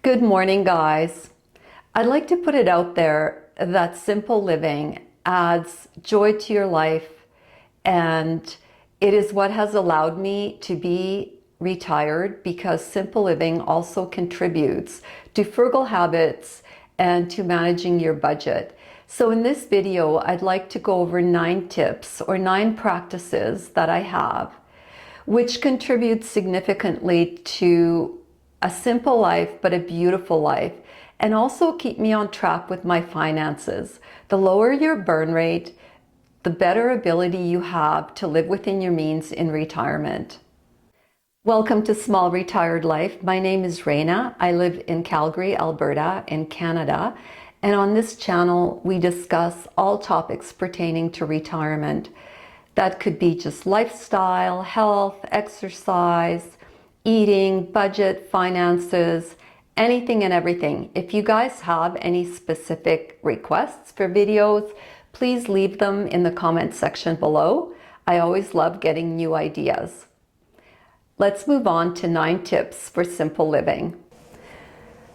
Good morning, guys. I'd like to put it out there that simple living adds joy to your life, and it is what has allowed me to be retired because simple living also contributes to frugal habits and to managing your budget. So in this video, I'd like to go over 9 tips or 9 practices that I have which contribute significantly to a simple life, but a beautiful life, and also keep me on track with my finances. The lower your burn rate, the better ability you have to live within your means in retirement. Welcome to Small Retired Life. My name is Raina. I live in Calgary, Alberta, in Canada. And on this channel, we discuss all topics pertaining to retirement. That could be just lifestyle, health, exercise, eating, budget, finances, anything and everything. If you guys have any specific requests for videos, please leave them in the comment section below. I always love getting new ideas. Let's move on to 9 tips for simple living.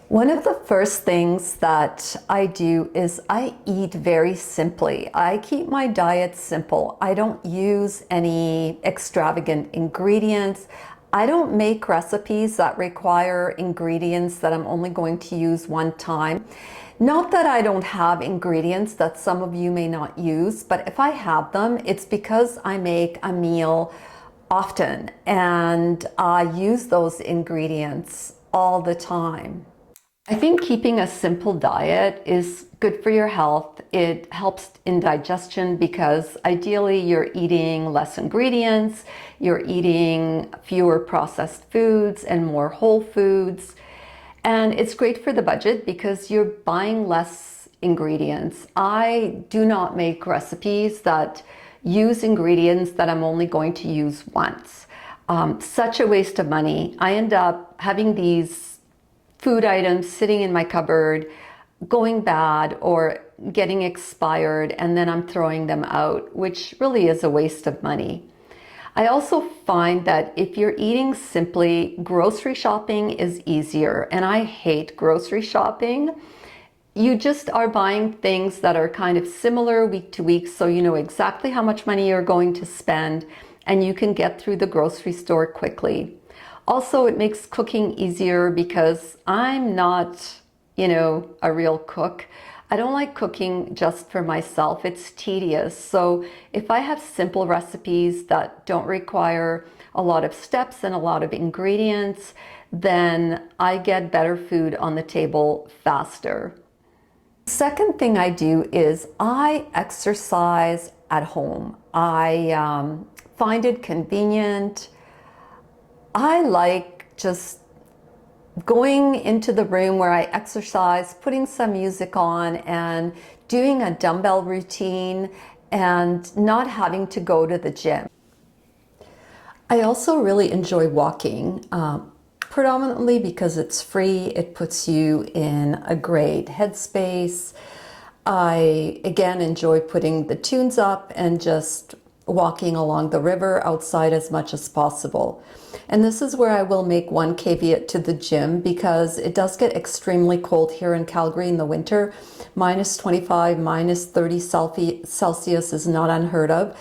One of the first things that I do is I eat very simply. I keep my diet simple. I don't use any extravagant ingredients. I don't make recipes that require ingredients that I'm only going to use one time. Not that I don't have ingredients that some of you may not use, but if I have them, it's because I make a meal often and I use those ingredients all the time. I think keeping a simple diet is good for your health. It helps in digestion because ideally you're eating less ingredients, you're eating fewer processed foods and more whole foods. And it's great for the budget because you're buying less ingredients. I do not make recipes that use ingredients that I'm only going to use once. Such a waste of money. I end up having these food items sitting in my cupboard, going bad or getting expired, and then I'm throwing them out, which really is a waste of money. I also find that if you're eating simply, grocery shopping is easier, and I hate grocery shopping. You just are buying things that are kind of similar week to week, so you know exactly how much money you're going to spend, and you can get through the grocery store quickly. Also, it makes cooking easier because I'm not, a real cook. I don't like cooking just for myself. It's tedious. So if I have simple recipes that don't require a lot of steps and a lot of ingredients, then I get better food on the table faster. Second thing I do is I exercise at home. I find it convenient. I like just going into the room where I exercise, putting some music on and doing a dumbbell routine and not having to go to the gym. I also really enjoy walking, predominantly because it's free. It puts you in a great headspace. I, again, enjoy putting the tunes up and just walking along the river outside as much as possible. And this is where I will make one caveat to the gym because it does get extremely cold here in Calgary in the winter. Minus 25, minus 30 Celsius is not unheard of.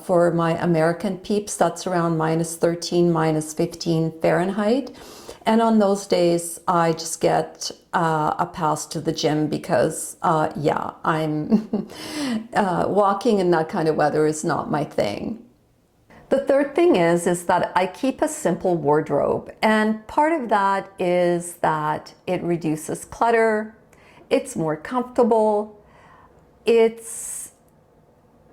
For my American peeps, that's around minus 13, minus 15 Fahrenheit. And on those days, I just get a pass to the gym because, I'm walking in that kind of weather is not my thing. The third thing is that I keep a simple wardrobe, and part of that is that it reduces clutter, it's more comfortable, it's,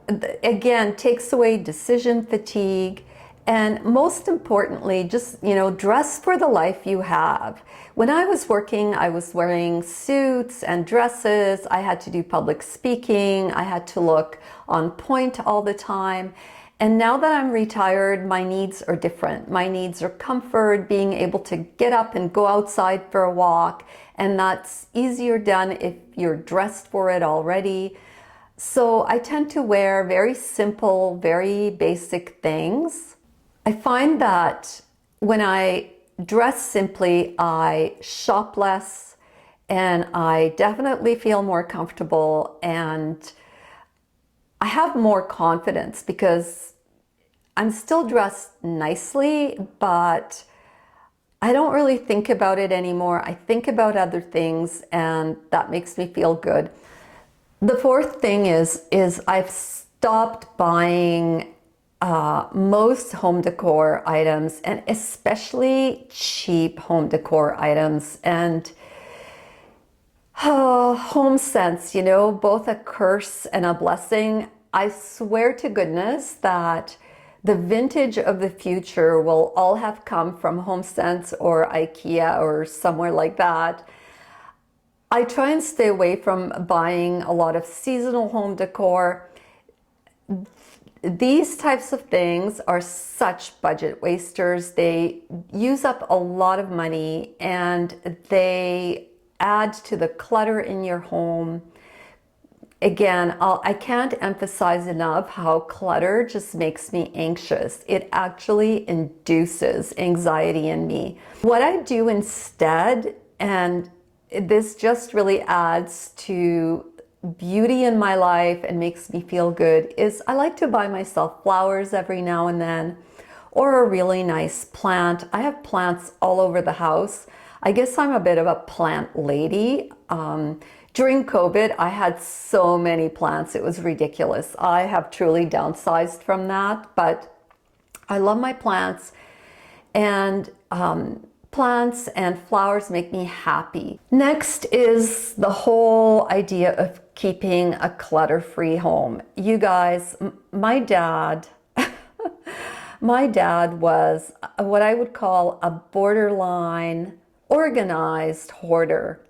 again, takes away decision fatigue, and most importantly, just, dress for the life you have. When I was working, I was wearing suits and dresses. I had to do public speaking. I had to look on point all the time. And now that I'm retired, my needs are different. My needs are comfort, being able to get up and go outside for a walk. And that's easier done if you're dressed for it already. So I tend to wear very simple, very basic things. I find that when I dress simply, I shop less, and I definitely feel more comfortable, and I have more confidence because I'm still dressed nicely, but I don't really think about it anymore. I think about other things, and that makes me feel good. The fourth thing is I've stopped buying most home decor items, and especially cheap home decor items. And home sense, you know, both a curse and a blessing. I swear to goodness that the vintage of the future will all have come from HomeSense or IKEA or somewhere like that. I try and stay away from buying a lot of seasonal home decor. These types of things are such budget wasters. They use up a lot of money and they add to the clutter in your home. Again, I can't emphasize enough how clutter just makes me anxious. It actually induces anxiety in me. What I do instead, and this just really adds to beauty in my life and makes me feel good, is I like to buy myself flowers every now and then, or a really nice plant. I have plants all over the house. I guess I'm a bit of a plant lady. During COVID, I had so many plants. It was ridiculous. I have truly downsized from that, but I love my plants, and plants and flowers make me happy. Next is the whole idea of keeping a clutter-free home. You guys, my dad, my dad was what I would call a borderline organized hoarder.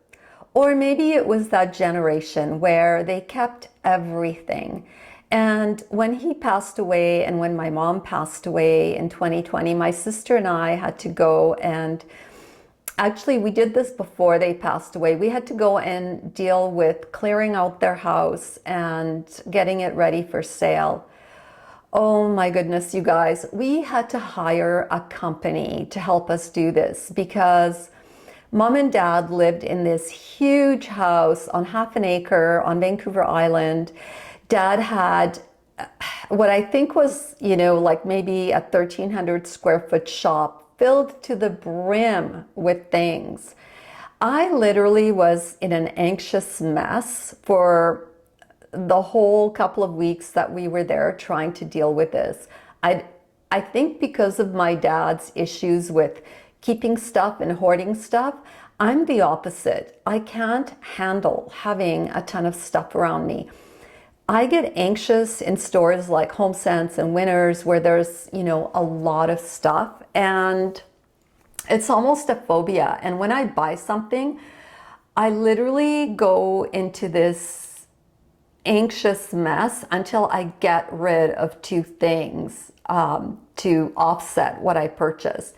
Or maybe it was that generation where they kept everything. And when he passed away, and when my mom passed away in 2020, my sister and I had to go and actually, we did this before they passed away. We had to go and deal with clearing out their house and getting it ready for sale. Oh my goodness, you guys, we had to hire a company to help us do this because Mom and Dad lived in this huge house on half an acre on Vancouver Island. Dad had what I think was, you know, like maybe a 1,300 square foot shop filled to the brim with things. I literally was in an anxious mess for the whole couple of weeks that we were there trying to deal with this. I think because of my dad's issues with keeping stuff and hoarding stuff, I'm the opposite. I can't handle having a ton of stuff around me. I get anxious in stores like HomeSense and Winners where there's, you know, a lot of stuff, and it's almost a phobia. And when I buy something, I literally go into this anxious mess until I get rid of two things to offset what I purchased.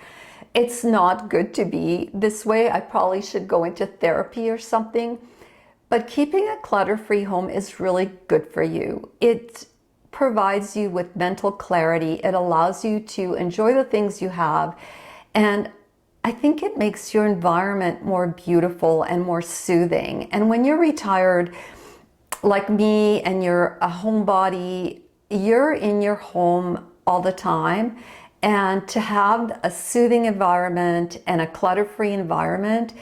It's not good to be this way. I probably should go into therapy or something. But keeping a clutter-free home is really good for you. It provides you with mental clarity. It allows you to enjoy the things you have. And I think it makes your environment more beautiful and more soothing. And when you're retired, like me, and you're a homebody, you're in your home all the time. And to have a soothing environment and a clutter-free environment,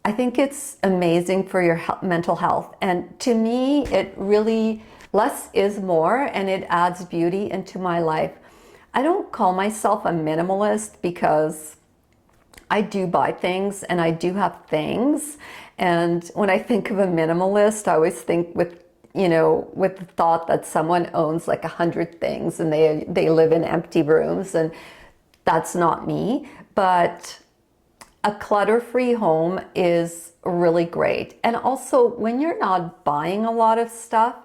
I think it's amazing for your mental health. And to me, it really, less is more, and it adds beauty into my life. I don't call myself a minimalist because I do buy things and I do have things. And when I think of a minimalist, I always think with, you know, with the thought that someone owns like 100 things and they live in empty rooms, and that's not me. But a clutter-free home is really great. And also, when you're not buying a lot of stuff,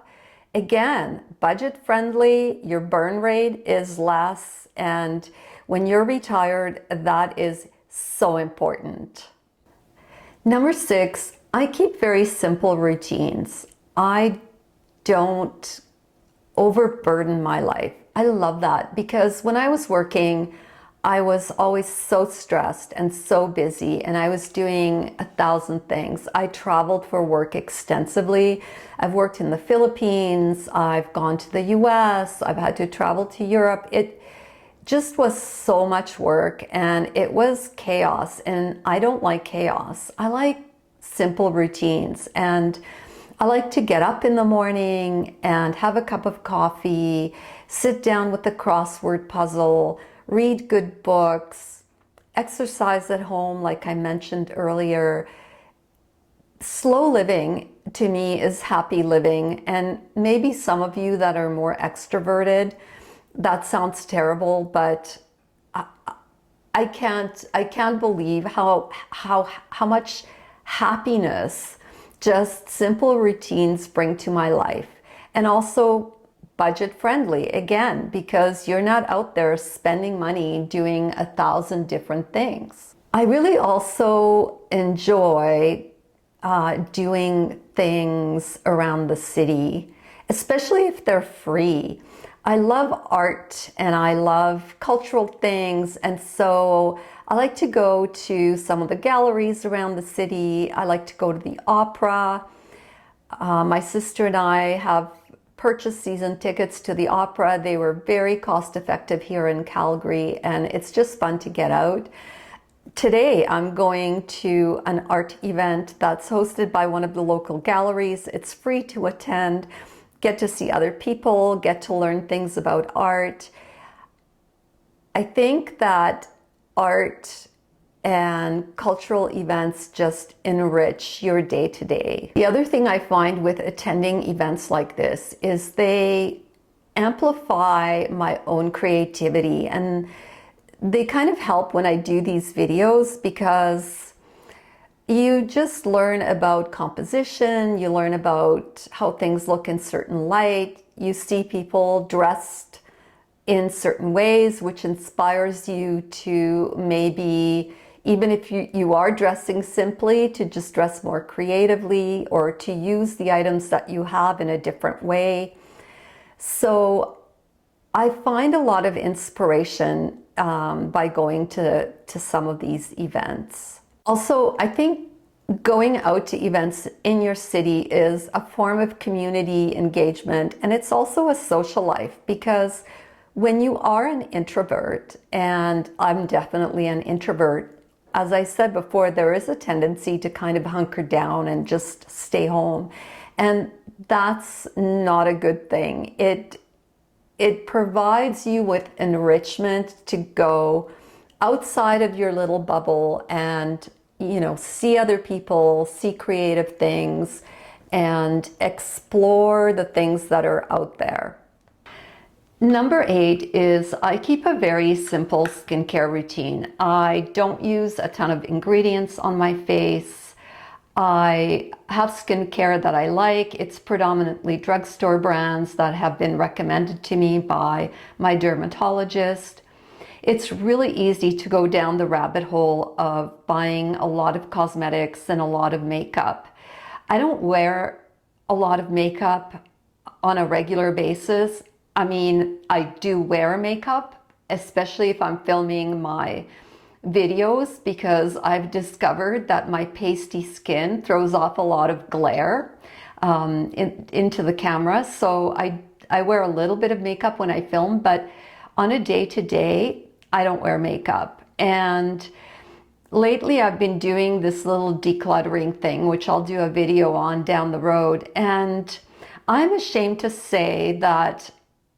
again, budget friendly, your burn rate is less, and when you're retired, that is so important. Number 6, I keep very simple routines. I don't overburden my life. I love that because when I was working, I was always so stressed and so busy, and I was doing 1,000 things. I traveled for work extensively. I've worked in the Philippines, I've gone to the US, I've had to travel to Europe. It just was so much work and it was chaos, and I don't like chaos. I like simple routines, and I like to get up in the morning and have a cup of coffee, sit down with a crossword puzzle, read good books, exercise at home like I mentioned earlier. Slow living to me is happy living, and maybe some of you that are more extroverted, that sounds terrible, but I can't believe how much happiness just simple routines bring to my life. And also budget friendly, again, because you're not out there spending money doing 1,000 different things. I really also enjoy doing things around the city, especially if they're free. I love art and I love cultural things, and so I like to go to some of the galleries around the city. I like to go to the opera. My sister and I have purchased season tickets to the opera. They were very cost effective here in Calgary, and it's just fun to get out. Today, I'm going to an art event that's hosted by one of the local galleries. It's free to attend, get to see other people, get to learn things about art. I think that art and cultural events just enrich your day to day. The other thing I find with attending events like this is they amplify my own creativity, and they kind of help when I do these videos because you just learn about composition, you learn about how things look in certain light, you see people dressed in certain ways, which inspires you to maybe, even if you are dressing simply, to just dress more creatively or to use the items that you have in a different way. So I find a lot of inspiration by going to some of these events. Also, I think going out to events in your city is a form of community engagement, and it's also a social life, because when you are an introvert, and I'm definitely an introvert, as I said before, there is a tendency to kind of hunker down and just stay home, and that's not a good thing. It provides you with enrichment to go outside of your little bubble and, see other people, see creative things, and explore the things that are out there. Number 8 is I keep a very simple skincare routine. I don't use a ton of ingredients on my face. I have skincare that I like. It's predominantly drugstore brands that have been recommended to me by my dermatologist. It's really easy to go down the rabbit hole of buying a lot of cosmetics and a lot of makeup. I don't wear a lot of makeup on a regular basis. I mean, I do wear makeup, especially if I'm filming my videos, because I've discovered that my pasty skin throws off a lot of glare into the camera. So I wear a little bit of makeup when I film, but on a day-to-day, I don't wear makeup. And lately I've been doing this little decluttering thing, which I'll do a video on down the road. And I'm ashamed to say that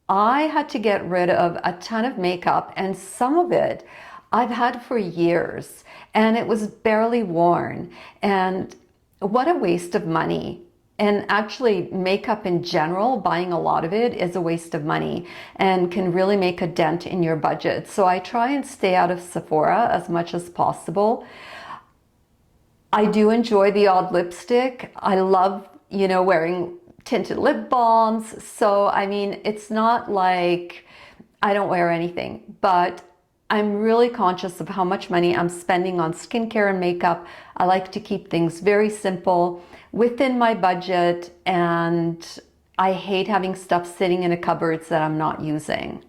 I had to get rid of a ton of makeup, and some of it I've had for years, and it was barely worn. And what a waste of money. And actually, makeup in general, buying a lot of it is a waste of money and can really make a dent in your budget. So I try and stay out of Sephora as much as possible. I do enjoy the odd lipstick. I love, wearing tinted lip balms. So, I mean, it's not like I don't wear anything, but I'm really conscious of how much money I'm spending on skincare and makeup. I like to keep things very simple within my budget, and I hate having stuff sitting in a cupboard that I'm not using.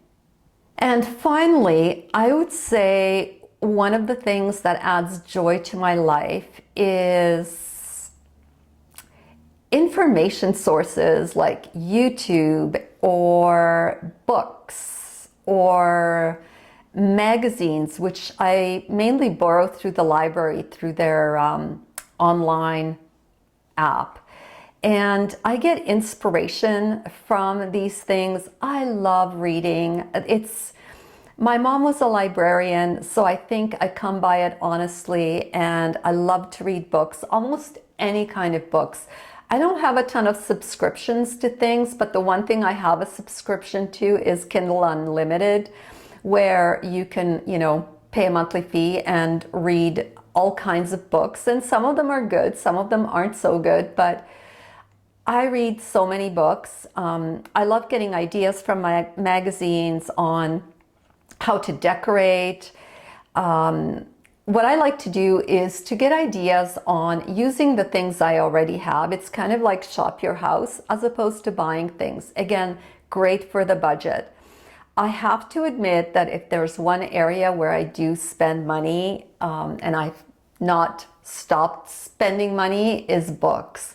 And finally, I would say one of the things that adds joy to my life is information sources like YouTube or books or magazines, which I mainly borrow through the library, through their online app. And I get inspiration from these things. I love reading. My mom was a librarian, so I think I come by it honestly, and I love to read books, almost any kind of books. I don't have a ton of subscriptions to things, but the one thing I have a subscription to is Kindle Unlimited, where you can, pay a monthly fee and read all kinds of books. And some of them are good, some of them aren't so good, but I read so many books. I love getting ideas from my magazines on how to decorate. What I like to do is to get ideas on using the things I already have. It's kind of like shop your house as opposed to buying things. Again, great for the budget. I have to admit that if there's one area where I do spend money, and I've not stopped spending money, is books.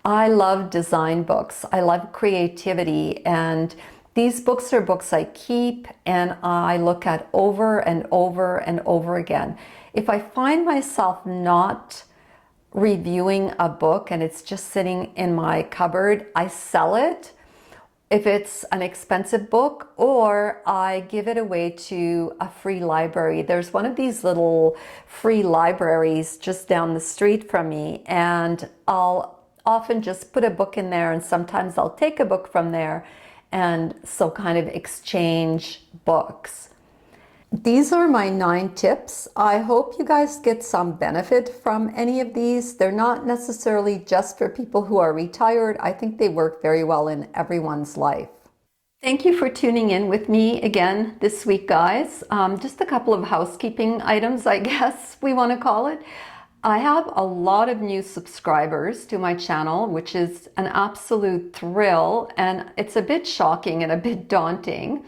I love design books. I love creativity, and these books are books I keep and I look at over and over and over again. If I find myself not reviewing a book and it's just sitting in my cupboard, I sell it if it's an expensive book, or I give it away to a free library. There's one of these little free libraries just down the street from me, and I'll often just put a book in there, and sometimes I'll take a book from there, and so kind of exchange books. These are my 9 tips. I hope you guys get some benefit from any of these. They're not necessarily just for people who are retired. I think they work very well in everyone's life. Thank you for tuning in with me again this week, guys. Just a couple of housekeeping items, I guess we want to call it. I have a lot of new subscribers to my channel, which is an absolute thrill, and it's a bit shocking and a bit daunting.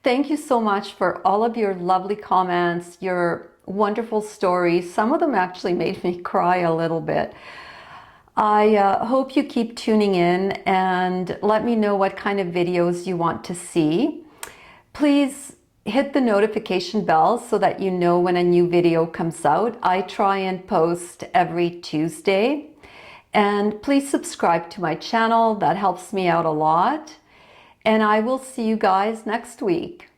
Thank you so much for all of your lovely comments, your wonderful stories. Some of them actually made me cry a little bit. I hope you keep tuning in and let me know what kind of videos you want to see. Please hit the notification bell so that you know when a new video comes out. I try and post every Tuesday. And please subscribe to my channel. That helps me out a lot. And I will see you guys next week.